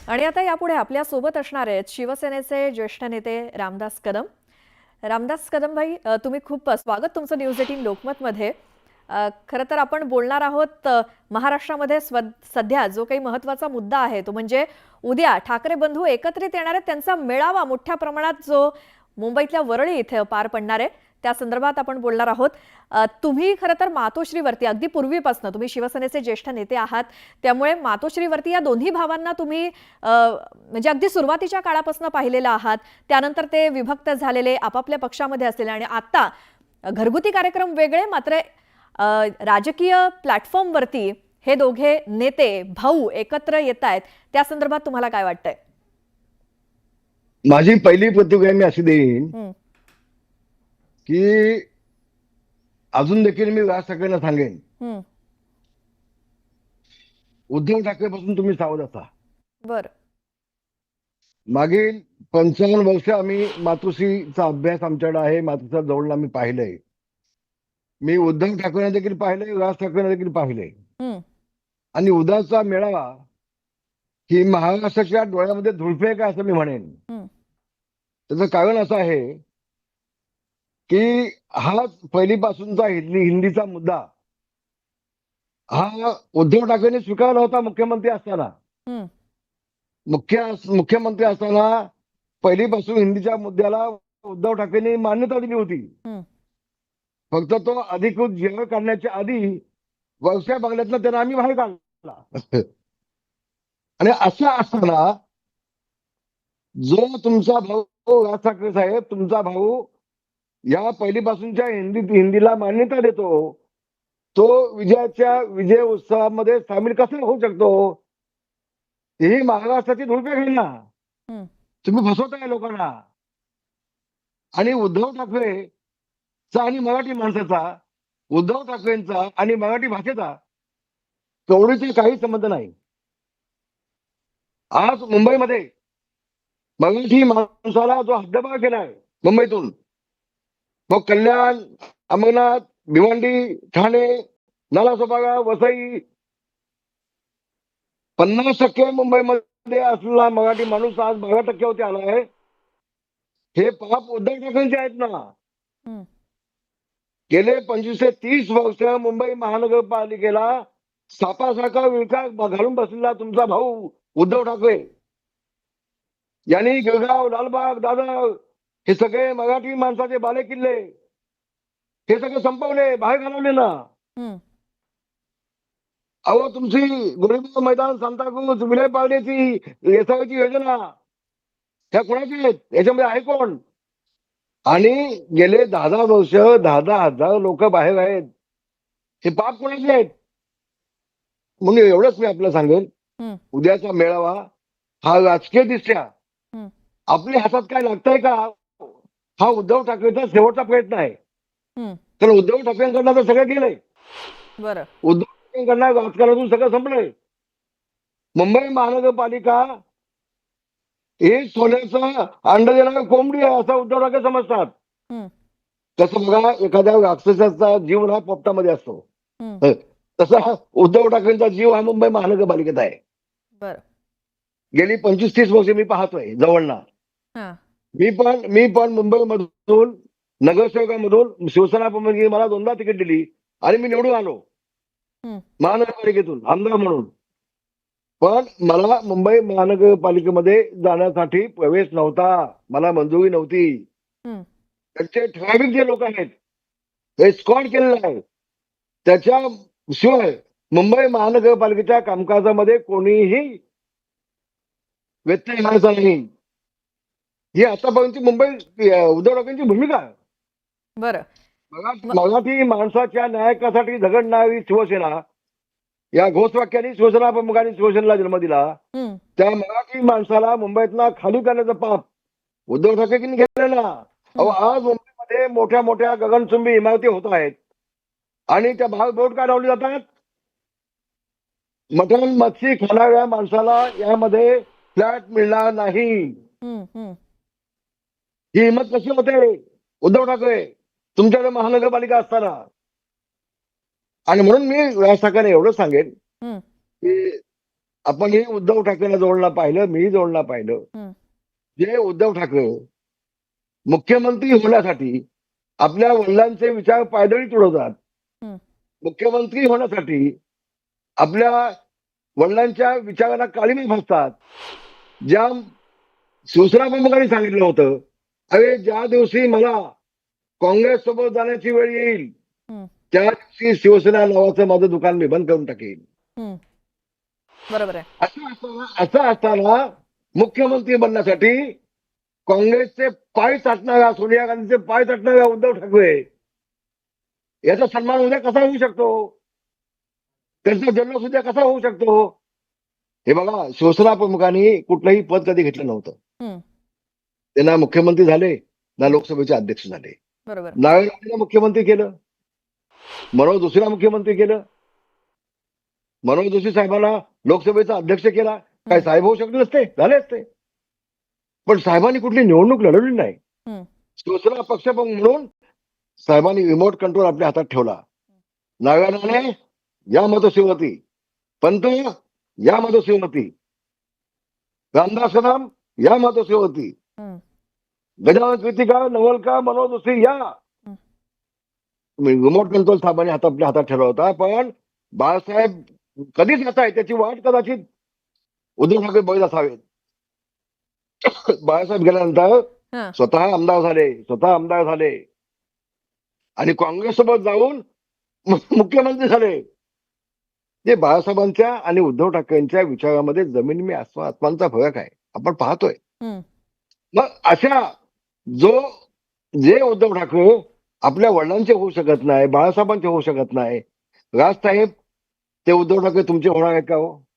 आणि आता यापुढे आपल्या सोबत असणार आहेत शिवसेनेचे ज्येष्ठ नेते रामदास कदम. रामदास कदम भाई, तुम्ही खूप स्वागत तुमचं न्यूज 18 लोकमतमध्ये. खरं तर आपण बोलणार आहोत महाराष्ट्रामध्ये सध्या जो काही महत्त्वाचा मुद्दा आहे तो म्हणजे उद्या ठाकरे बंधू एकत्रित येणार आहेत, त्यांचा मेळावा मोठ्या प्रमाणात जो मुंबईतल्या वरळी इथे पार पडणार आहे त्या संदर्भात आपण बोलणार आहोत. तुम्ही खरं तर मातोश्रीवरती अगदी पूर्वीपासून तुम्ही शिवसेनेचे ज्येष्ठ नेते आहात, त्यामुळे मातोश्रीवरती या दोन्ही भावांना तुम्ही म्हणजे अगदी सुरुवातीच्या काळापासून पाहिलेलं आहात. त्यानंतर ते विभक्त झालेले, आपापल्या पक्षामध्ये असलेले आणि आता घरगुती कार्यक्रम वेगळे, मात्र राजकीय प्लॅटफॉर्मवरती हे दोघे नेते भाऊ एकत्र येत आहेत. त्या संदर्भात तुम्हाला काय वाटतंय? माझी पहिली प्रतिक्रिया मी अशी देईन की अजून देखील मी राज ठाकरेंना सांगेन, उद्धव ठाकरे पासून तुम्ही सावध असा. बरं. मागील 55 वर्ष आम्ही मातोश्रीचा अभ्यास आमच्याकडे आहे, मातोश्रीच्या जवळ आम्ही पाहिलंय. मी उद्धव ठाकरेंना देखील पाहिलंय, राज ठाकरेंना देखील पाहिलंय. आणि उद्याचा मेळावा ही महाराष्ट्राच्या डोळ्यामध्ये धुळफेक आहे असं मी म्हणेन. त्याचं कारण असं आहे की हा पहिलीपासूनचा हिंदीचा मुद्दा हा उद्धव ठाकरेंनी स्वीकारला होता मुख्यमंत्री असताना. मुख्यमंत्री असताना पहिलीपासून हिंदीच्या मुद्द्याला उद्धव ठाकरेंनी मान्यता दिली होती. फक्त तो अधिकृत जेवण काढण्याच्या आधी व्यवसाय बंगल्यातनं त्यांना आम्ही बाहेर काढला. आणि असं असताना जो तुमचा भाऊ राज ठाकरे साहेब, तुमचा भाऊ या पहिलीपासूनच्या हिंदीला मान्यता देतो, तो विजय उत्सवामध्ये सामील कसा होऊ शकतो? ही महाराष्ट्राची धुळफेक आहे ना. तुम्ही फसवताय लोकांना. आणि उद्धव ठाकरेचा आणि मराठी माणसाचा, उद्धव ठाकरेंचा आणि मराठी भाषेचा कवडीचा काही संबंध नाही. आज मुंबईमध्ये मराठी माणसाला जो हद्दपार केलाय मुंबईतून, मग कल्याण, अंबरनाथ, भिवंडी, ठाणे, नालासोपारा, वसई, 50% मुंबईमध्ये असलेला मराठी माणूस आज 12% आलाय. हे पाप उद्धव ठाकरेंचे आहेत ना. गेले 25 ते 30 वर्ष मुंबई महानगरपालिकेला सापासारखा विळखा घालून बसलेला तुमचा भाऊ उद्धव ठाकरे यांनी गिरगाव, लालबाग, दादर हे सगळे मराठी माणसाचे बालेकिल्ले हे सगळे संपवले, बाहेर घालवले ना. अहो, तुमची गोरेगाव मैदान, सांताक्रूज, विलय पार्लेची एसआयची योजना ह्या कोणाची आहेत? याच्यामध्ये आहे कोण? आणि गेले 10 वर्ष 10,000 लोक बाहेर आहेत. हे पाप कोणाचे आहेत? म्हणून एवढंच मी आपल्याला सांगेन, उद्याचा मेळावा हा राजकीय दृष्ट्या आपल्या हातात काय लागतंय का, हा उद्धव ठाकरेचा शेवटचा प्रयत्न आहे. तर उद्धव ठाकरेंकडनं तर सगळं गेलंय. बरं. उद्धव ठाकरेंकडनं राजकारणातून सगळं संपलंय. मुंबई महानगरपालिका हे सोन्याचं अंड देणारी कोंबडी आहे असं उद्धव ठाकरे समजतात. तसं बघा, एखाद्या राक्षसाचा जीव हा पोपटामध्ये असतो, तसा उद्धव ठाकरेंचा जीव हा मुंबई महानगरपालिकेत आहे. गेली 25-30 वर्ष मी पाहतोय जवळना. मी पण मुंबईमधून नगरसेवकामधून शिवसेना मला 2दा तिकीट दिली आणि मी निवडून आलो महानगरपालिकेतून आमदार म्हणून. पण मला मुंबई महानगरपालिकेमध्ये जाण्यासाठी प्रवेश नव्हता, मला मंजुरी नव्हती. त्यांचे ठराविक जे लोक आहेत हे स्कॉट केलेलं आहे. त्याच्याशिवाय मुंबई महानगरपालिकेच्या कामकाजामध्ये कोणीही व्यत्यय आणायचा नाही. ही आतापर्यंत मुंबई उद्धव ठाकरेंची भूमिका आहे. बरं. मराठी माणसाच्या न्यायकासाठी झगडणारी शिवसेना या घोषवाक्याने शिवसेना प्रमुखांनी शिवसेनेला जन्म दिला. त्या मराठी माणसाला मुंबईतला खाली करण्याचं पाप उद्धव ठाकरेंनी घेतलं ना. अहो, आज मुंबईमध्ये मोठ्या मोठ्या गगनचुंबी इमारती होत आहेत आणि त्या भाग बोट का लावली जातात? मटण मच्छी खाणाऱ्या माणसाला यामध्ये फ्लॅट मिळणार नाही. ही हिंमत कशी होते उद्धव ठाकरे तुमच्याकडे महानगरपालिका असताना? आणि म्हणून मी राज ठाकरे एवढं सांगेन की आपणही उद्धव ठाकरेला जोडला पाहिलं, मीही जोडला पाहिलं. हं, जे उद्धव ठाकरे मुख्यमंत्री होण्यासाठी आपल्या वडिलांचे विचार पायदळी तुडवतात. हं, मुख्यमंत्री होण्यासाठी आपल्या वडिलांच्या विचाराला काळीमा फासतात. ज्या शिवसेना प्रमुखांनी सांगितलं होतं, अरे ज्या दिवशी मला काँग्रेस सोबत जाण्याची वेळ येईल हं, त्या दिवशी शिवसेना नावाचं माझं दुकान मी बंद करून टाकेन. हं. बरोबर आहे. असं असताना मुख्यमंत्री बनण्यासाठी काँग्रेसचे पाय चाटणारा, सोनिया गांधीचे पाय चाटणारा उद्धव ठाकरे याचा सन्मान उद्या कसा होऊ शकतो? त्यांचा जल्लोष उद्या कसा होऊ शकतो? हे बघा, शिवसेना प्रमुखांनी कुठलंही पद कधी घेतलं नव्हतं. हं, ते ना मुख्यमंत्री झाले, ना लोकसभेचे अध्यक्ष झाले. बरोबर. नारायण मुख्यमंत्री केलं, मनोज जोशीला मुख्यमंत्री केलं, मनोज जोशी साहेबांना लोकसभेचा अध्यक्ष केला. काय हं, साहेब होऊ शकले नसते? झाले असते. पण साहेबांनी कुठली निवडणूक लढवली नाही. हं, शिवसेना पक्षप्रमुख म्हणून साहेबांनी रिमोट कंट्रोल आपल्या हातात ठेवला. नारायणाने या मधुशिवती, पंत या मधुशिवती, रामदास कदम या मधुशिवती, हं, गजानन कीर्तिकर, नवलका, मनोज जोशी या. हं, रिमोट कंट्रोल साहेबांनी आपल्या हातात ठेवला होता. पण बाळासाहेब कधीच येत आहे त्याची वाट कदाचित उद्धव ठाकरे बघत असावेत. बाळासाहेब गेल्यानंतर हं, स्वतः आमदार झाले आणि काँग्रेससोबत जाऊन मुख्यमंत्री झाले. ते बाळासाहेबांच्या आणि उद्धव ठाकरेंच्या विचारामध्ये जमीन मी आसमानचा फरक आहे, आपण पाहतोय. हं, मग अशा जो जे उद्धव ठाकरे आपल्या वडिलांचे होऊ शकत नाही, बाळासाहेबांचे होऊ शकत नाही, राजसाहेब ते उद्धव ठाकरे तुमचे होणार आहेत का हो?